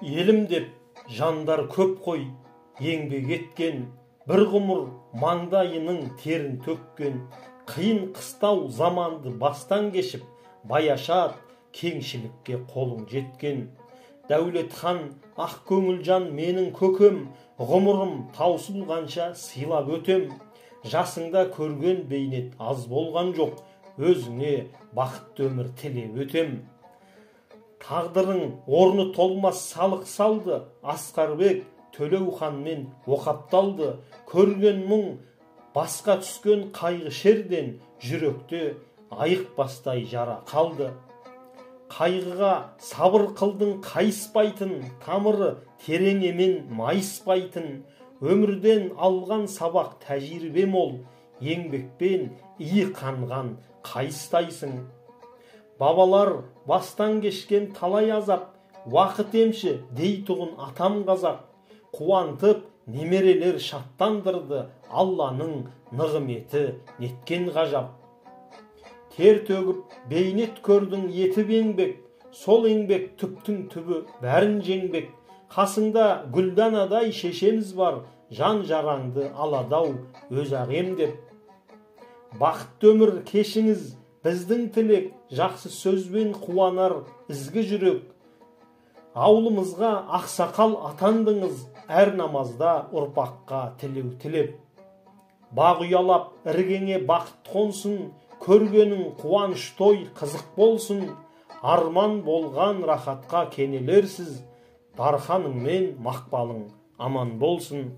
Елім деп жандар көп қой, еңбек еткен, бір ғұмыр маңдайының терін төккен, қиын қыстау заманды бастан кешіп, баяшат кеңшілікке қолың жеткен. Дәулетхан ақ көңіл жан менің көкем, ғұмырым таусылғанша сыйлап өтем. Жасыңда көрген бейнет аз болған жоқ, өзіңе бақытты өмір тілеп өтем. Тағдырың орны толмас салық салды, Асқарбек Төлеуханмен оқапталды. Көрген мұң басқа түскен қайғы шерден, жүректе айықпастай жара қалды. Қайғыға сабыр қылдың қайыспайтын, тамыры терең емен майыспайтын. Өмірден алған сабақ тәжірибе мол, еңбекпен ие қанған қайыстайсың. Бабалар бастан кешкен талай азап, уақыт емші дейтұғын атам қазақ. Қуантып немерелер шаттандырды, Алланың нығметі неткен ғажап. Тер төгіп бейнет көрдің етіп еңбек, сол еңбек түптің түбі бәрін жеңбек. Қасыңда гүлданадай шешеміз бар, жан жараңды аладау өз ағем деп. Бақытты өмір кешіңіз біздің тілек, жақсы сөзбен қуанар ізгі жүрек. Аулымызға ақсақал атандыңыз, әр намазда ұрпаққа тілеу тілеп. Бақ ұялап іргеңе бақыт қонсын, көргенің қуаныш той қызық болсын. Арман болған рахатқа кенелерсіз, дарханыңмен мақпалың аман болсын.